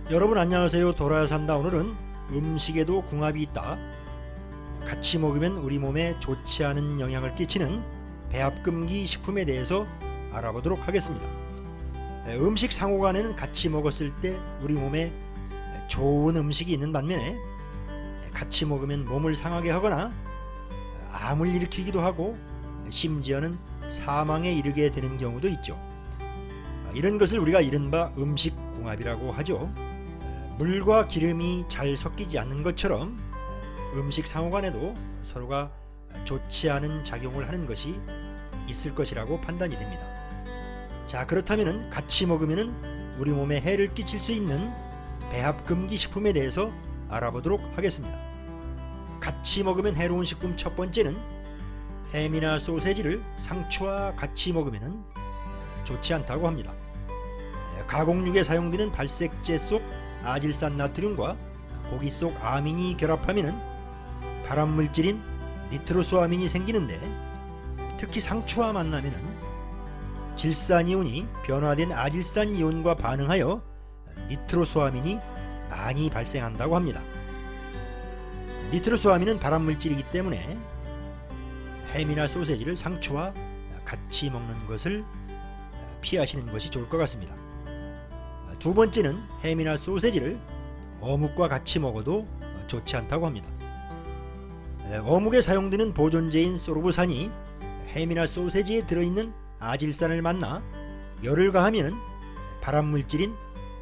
여러분 안녕하세요. 돌아야 산다. 오늘은 음식에도 궁합이 있다. 같이 먹으면 우리 몸에 좋지 않은 영향을 끼치는 배합금기 식품에 대해서 알아보도록 하겠습니다. 음식 상호간에는 같이 먹었을 때 우리 몸에 좋은 음식이 있는 반면에 같이 먹으면 몸을 상하게 하거나 암을 일으키기도 하고 심지어는 사망에 이르게 되는 경우도 있죠. 이런 것을 우리가 이른바 음식궁합이라고 하죠. 물과 기름이 잘 섞이지 않는 것처럼 음식 상호간에도 서로가 좋지 않은 작용을 하는 것이 있을 것이라고 판단이 됩니다. 자, 그렇다면 같이 먹으면 우리 몸에 해를 끼칠 수 있는 배합금기 식품에 대해서 알아보도록 하겠습니다. 같이 먹으면 해로운 식품 첫 번째는 햄이나 소세지를 상추와 같이 먹으면 좋지 않다고 합니다. 가공육에 사용되는 발색제 속 아질산 나트륨과 고기 속 아민이 결합하면 발암물질인 니트로소아민이 생기는데, 특히 상추와 만나면 질산이온이 변화된 아질산이온과 반응하여 니트로소아민이 많이 발생한다고 합니다. 니트로소아민은 발암물질이기 때문에 햄이나 소세지를 상추와 같이 먹는 것을 피하시는 것이 좋을 것 같습니다. 두 번째는 햄이나 소세지를 어묵과 같이 먹어도 좋지 않다고 합니다. 어묵에 사용되는 보존제인 소르브산이 햄이나 소세지에 들어있는 아질산을 만나 열을 가하면 발암물질인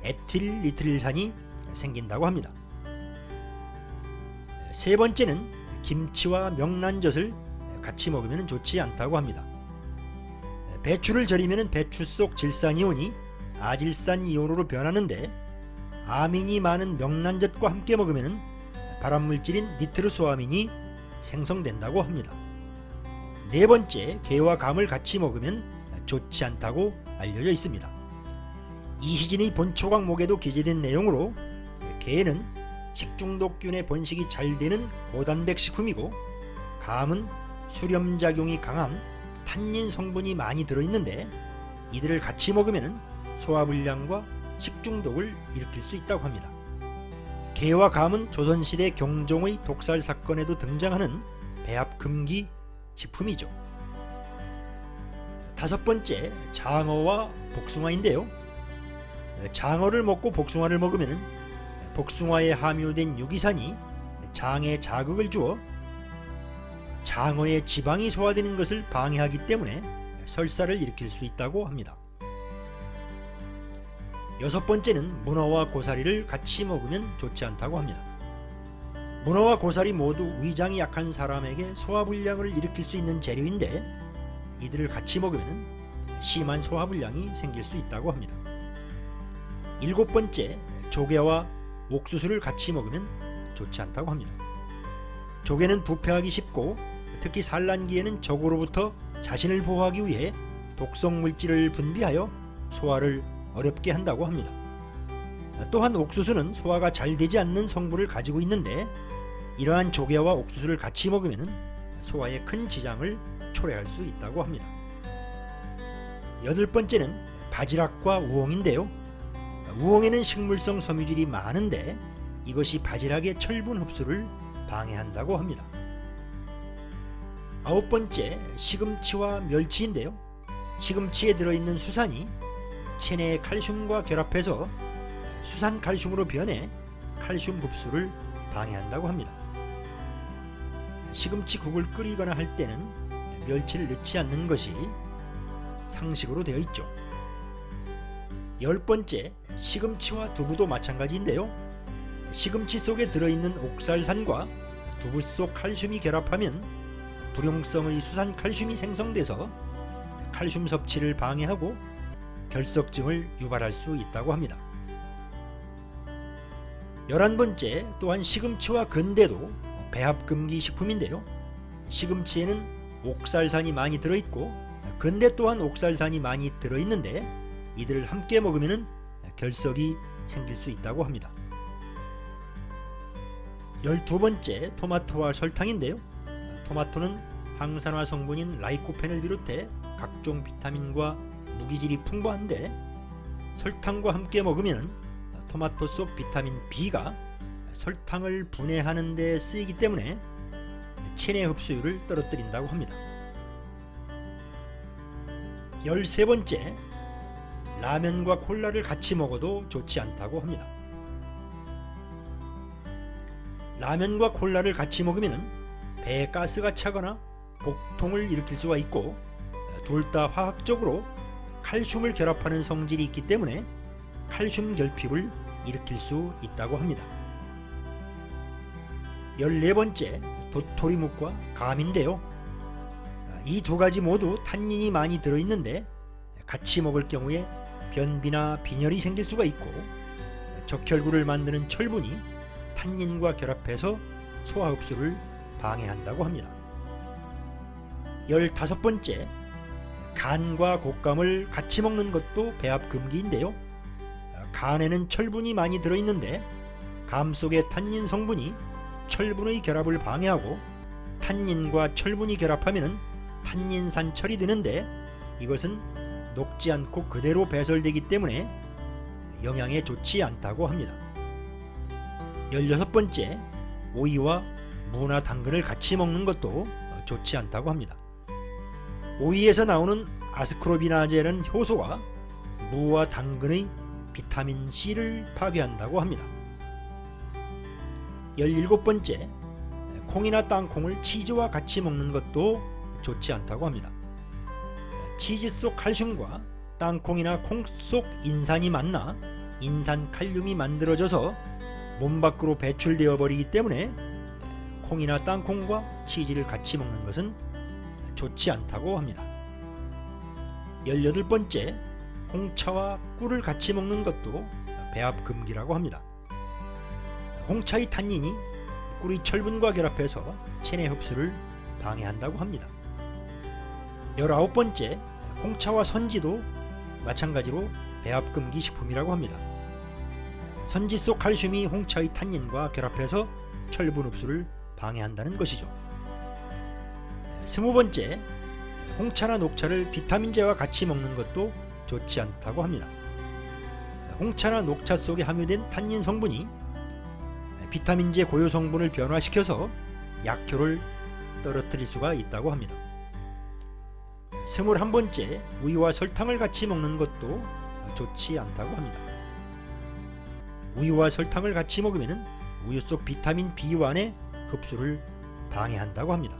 에틸리트릴산이 생긴다고 합니다. 세 번째는 김치와 명란젓을 같이 먹으면 좋지 않다고 합니다. 배추를 절이면 배추 속 질산이온이 아질산이온으로 변하는데, 아민이 많은 명란젓과 함께 먹으면 발암물질인 니트로소아민이 생성된다고 합니다. 네 번째, 게와 감을 같이 먹으면 좋지 않다고 알려져 있습니다. 이시진의 본초강목에도 기재된 내용으로 게는 식중독균의 번식이 잘 되는 고단백 식품이고, 감은 수렴작용이 강한 탄닌 성분이 많이 들어있는데, 이들을 같이 먹으면 소화불량과 식중독을 일으킬 수 있다고 합니다. 게와 감은 조선시대 경종의 독살 사건에도 등장하는 배합금기 식품이죠. 다섯 번째, 장어와 복숭아인데요. 장어를 먹고 복숭아를 먹으면 복숭아에 함유된 유기산이 장에 자극을 주어 장어의 지방이 소화되는 것을 방해하기 때문에 설사를 일으킬 수 있다고 합니다. 여섯 번째는 문어와 고사리를 같이 먹으면 좋지 않다고 합니다. 문어와 고사리 모두 위장이 약한 사람에게 소화불량을 일으킬 수 있는 재료인데, 이들을 같이 먹으면 심한 소화불량이 생길 수 있다고 합니다. 일곱 번째, 조개와 옥수수를 같이 먹으면 좋지 않다고 합니다. 조개는 부패하기 쉽고 특히 산란기에는 적으로부터 자신을 보호하기 위해 독성 물질을 분비하여 소화를 어렵게 한다고 합니다. 또한 옥수수는 소화가 잘 되지 않는 성분을 가지고 있는데, 이러한 조개와 옥수수를 같이 먹으면 소화에 큰 지장을 초래할 수 있다고 합니다. 여덟 번째는 바지락과 우엉인데요. 우엉에는 식물성 섬유질이 많은데 이것이 바지락의 철분 흡수를 방해한다고 합니다. 아홉 번째, 시금치와 멸치인데요. 시금치에 들어있는 수산이 체내의 칼슘과 결합해서 수산칼슘으로 변해 칼슘 흡수를 방해한다고 합니다. 시금치국을 끓이거나 할 때는 멸치를 넣지 않는 것이 상식으로 되어 있죠. 열 번째, 시금치와 두부도 마찬가지인데요. 시금치 속에 들어있는 옥살산과 두부 속 칼슘이 결합하면 불용성의 수산칼슘이 생성돼서 칼슘 섭취를 방해하고 결석증을 유발할 수 있다고 합니다. 11번째, 또한 시금치와 건대도 배합금기 식품인데요. 시금치에는 옥살산이 많이 들어있고 건대 또한 옥살산이 많이 들어있는데, 이들을 함께 먹으면 결석이 생길 수 있다고 합니다. 12번째, 토마토와 설탕인데요. 토마토는 항산화 성분인 라이코펜을 비롯해 각종 비타민과 무기질이 풍부한데, 설탕과 함께 먹으면 토마토 속 비타민 B가 설탕을 분해하는 데 쓰이기 때문에 체내 흡수율을 떨어뜨린다고 합니다. 13번째, 라면과 콜라를 같이 먹어도 좋지 않다고 합니다. 라면과 콜라를 같이 먹으면 배에 가스가 차거나 복통을 일으킬 수가 있고, 둘 다 화학적으로 칼슘을 결합하는 성질이 있기 때문에 칼슘 결핍을 일으킬 수 있다고 합니다. 14번째, 도토리묵과 감인데요. 이 두 가지 모두 탄닌이 많이 들어있는데 같이 먹을 경우에 변비나 빈혈이 생길 수가 있고, 적혈구를 만드는 철분이 탄닌과 결합해서 소화 흡수를 방해한다고 합니다. 15번째, 간과 곶감을 같이 먹는 것도 배합 금기인데요. 간에는 철분이 많이 들어있는데 감 속의 탄닌 성분이 철분의 결합을 방해하고, 탄닌과 철분이 결합하면 탄닌산철이 되는데 이것은 녹지 않고 그대로 배설되기 때문에 영양에 좋지 않다고 합니다. 16번째, 오이와 무나 당근을 같이 먹는 것도 좋지 않다고 합니다. 오이에서 나오는 아스코르비나제라는 효소가 무와 당근의 비타민 C를 파괴한다고 합니다. 17번째, 콩이나 땅콩을 치즈와 같이 먹는 것도 좋지 않다고 합니다. 치즈 속 칼슘과 땅콩이나 콩 속 인산이 만나 인산칼륨이 만들어져서 몸 밖으로 배출되어 버리기 때문에 콩이나 땅콩과 치즈를 같이 먹는 것은 좋지 않다고 합니다. 18번째, 홍차와 꿀을 같이 먹는 것도 배합 금기라고 합니다. 홍차의 탄닌이 꿀의 철분과 결합해서 체내 흡수를 방해한다고 합니다. 19번째, 홍차와 선지도 마찬가지로 배합 금기 식품이라고 합니다. 선지 속 칼슘이 홍차의 탄닌과 결합해서 철분 흡수를 방해한다는 것이죠. 20번째, 홍차나 녹차를 비타민제와 같이 먹는 것도 좋지 않다고 합니다. 홍차나 녹차 속에 함유된 탄닌 성분이 비타민제 고유 성분을 변화시켜서 약효를 떨어뜨릴 수가 있다고 합니다. 21번째, 우유와 설탕을 같이 먹는 것도 좋지 않다고 합니다. 우유와 설탕을 같이 먹으면 우유 속 비타민 B1의 흡수를 방해한다고 합니다.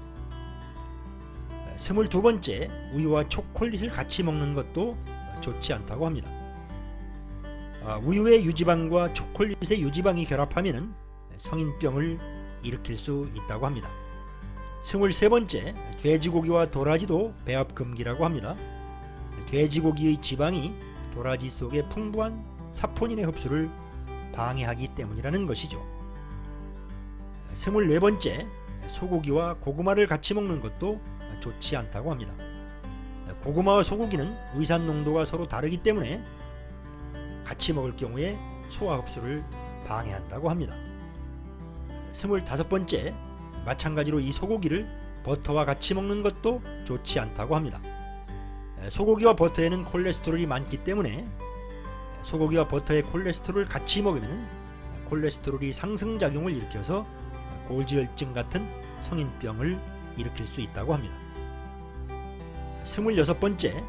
22번째, 우유와 초콜릿을 같이 먹는 것도 좋지 않다고 합니다. 우유의 유지방과 초콜릿의 유지방이 결합하면 성인병을 일으킬 수 있다고 합니다. 23번째, 돼지고기와 도라지도 배합 금기라고 합니다. 돼지고기의 지방이 도라지 속에 풍부한 사포닌의 흡수를 방해하기 때문이라는 것이죠. 24번째, 소고기와 고구마를 같이 먹는 것도 좋지 않다고 합니다. 고구마와 소고기는 위산 농도가 서로 다르기 때문에 같이 먹을 경우에 소화 흡수를 방해한다고 합니다. 25번째, 마찬가지로 이 소고기를 버터와 같이 먹는 것도 좋지 않다고 합니다. 소고기와 버터에는 콜레스테롤이 많기 때문에 소고기와 버터의 콜레스테롤을 같이 먹으면 콜레스테롤이 상승작용을 일으켜서 고지혈증 같은 성인병을 일으킬 수 있다고 합니다. 26번째,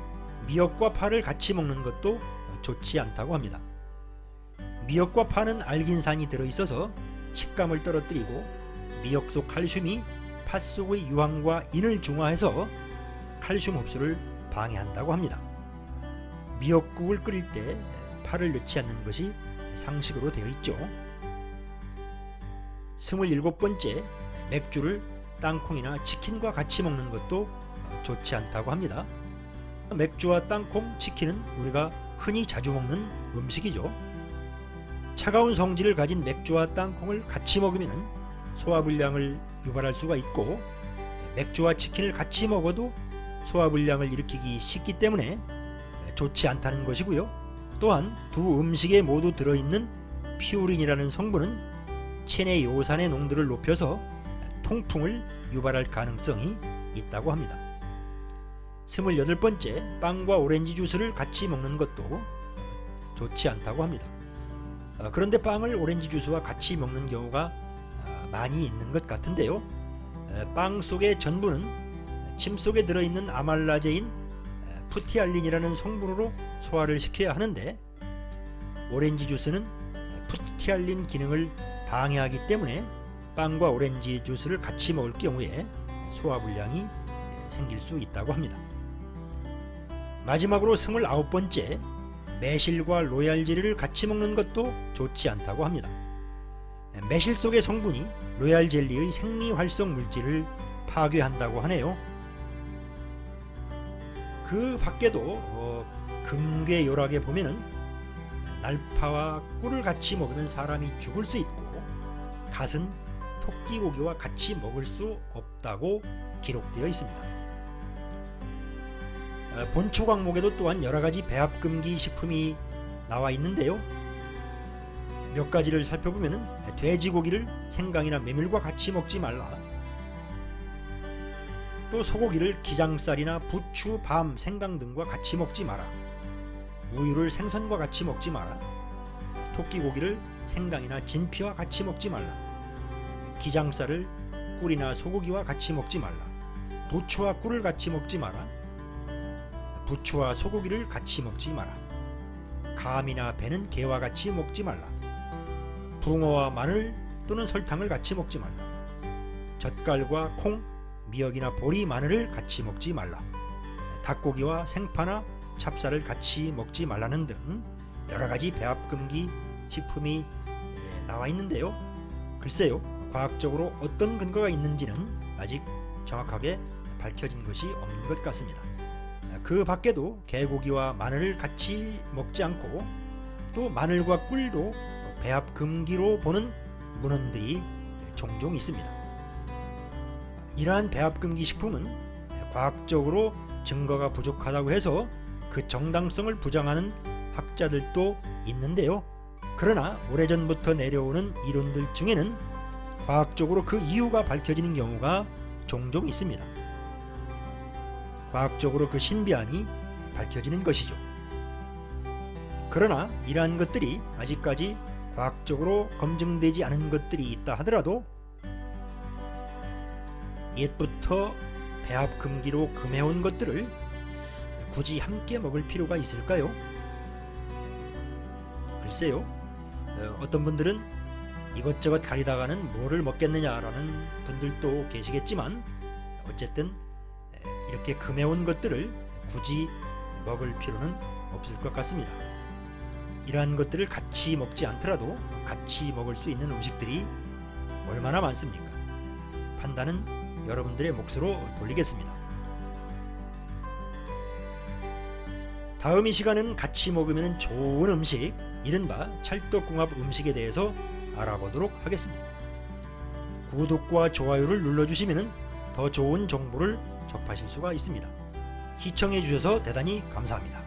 미역과 파를 같이 먹는 것도 좋지 않다고 합니다. 미역과 파는 알긴산이 들어있어서 식감을 떨어뜨리고 미역 속 칼슘이 파 속의 유황과 인을 중화해서 칼슘 흡수를 방해한다고 합니다. 미역국을 끓일 때 파를 넣지 않는 것이 상식으로 되어 있죠. 27번째, 맥주를 땅콩이나 치킨과 같이 먹는 것도 좋지 않다고 합니다. 맥주와 땅콩, 치킨은 우리가 흔히 자주 먹는 음식이죠. 차가운 성질을 가진 맥주와 땅콩을 같이 먹으면 소화불량을 유발할 수가 있고, 맥주와 치킨을 같이 먹어도 소화불량을 일으키기 쉽기 때문에 좋지 않다는 것이고요. 또한 두 음식에 모두 들어있는 피우린이라는 성분은 체내 요산의 농도를 높여서 통풍을 유발할 가능성이 있다고 합니다. 28번째, 빵과 오렌지 주스를 같이 먹는 것도 좋지 않다고 합니다. 그런데 빵을 오렌지 주스와 같이 먹는 경우가 많이 있는 것 같은데요. 빵 속의 전분은 침 속에 들어있는 아말라제인 푸티알린이라는 성분으로 소화를 시켜야 하는데, 오렌지 주스는 푸티알린 기능을 방해하기 때문에 빵과 오렌지 주스를 같이 먹을 경우에 소화불량이 생길 수 있다고 합니다. 마지막으로 29번째, 매실과 로얄젤리를 같이 먹는 것도 좋지 않다고 합니다. 매실 속의 성분이 로얄젤리의 생리활성 물질을 파괴한다고 하네요. 그 밖에도 금괴요락에 보면은 날파와 꿀을 같이 먹으면 사람이 죽을 수 있고, 갓은 토끼고기와 같이 먹을 수 없다고 기록되어 있습니다. 본초 광목에도 또한 여러가지 배합금기 식품이 나와 있는데요. 몇 가지를 살펴보면 돼지고기를 생강이나 메밀과 같이 먹지 말라, 또 소고기를 기장살이나 부추, 밤, 생강 등과 같이 먹지 마라, 우유를 생선과 같이 먹지 마라, 토끼고기를 생강이나 진피와 같이 먹지 말라, 기장살을 꿀이나 소고기와 같이 먹지 말라, 부추와 꿀을 같이 먹지 마라, 부추와 소고기를 같이 먹지 마라, 감이나 배는 게와 같이 먹지 말라, 붕어와 마늘 또는 설탕을 같이 먹지 말라, 젓갈과 콩, 미역이나 보리, 마늘을 같이 먹지 말라, 닭고기와 생파나 찹쌀을 같이 먹지 말라는 등 여러가지 배합금기 식품이 나와 있는데요. 글쎄요, 과학적으로 어떤 근거가 있는지는 아직 정확하게 밝혀진 것이 없는 것 같습니다. 그 밖에도 개고기와 마늘을 같이 먹지 않고, 또 마늘과 꿀도 배합금기로 보는 문헌들이 종종 있습니다. 이러한 배합금기 식품은 과학적으로 증거가 부족하다고 해서 그 정당성을 부정하는 학자들도 있는데요. 그러나 오래전부터 내려오는 이론들 중에는 과학적으로 그 이유가 밝혀지는 경우가 종종 있습니다. 과학적으로 그 신비함이 밝혀지는 것이죠. 그러나 이러한 것들이 아직까지 과학적으로 검증되지 않은 것들이 있다 하더라도, 옛부터 배합금기로 금해온 것들을 굳이 함께 먹을 필요가 있을까요? 글쎄요, 어떤 분들은 이것저것 가리다가는 뭐를 먹겠느냐라는 분들도 계시겠지만, 어쨌든 이렇게 금해온 것들을 굳이 먹을 필요는 없을 것 같습니다. 이러한 것들을 같이 먹지 않더라도 같이 먹을 수 있는 음식들이 얼마나 많습니까? 판단은 여러분들의 몫으로 돌리겠습니다. 다음 이 시간은 같이 먹으면 좋은 음식, 이른바 찰떡궁합 음식에 대해서 알아보도록 하겠습니다. 구독과 좋아요를 눌러주시면 더 좋은 정보를 접하실 수가 있습니다. 시청해 주셔서 대단히 감사합니다.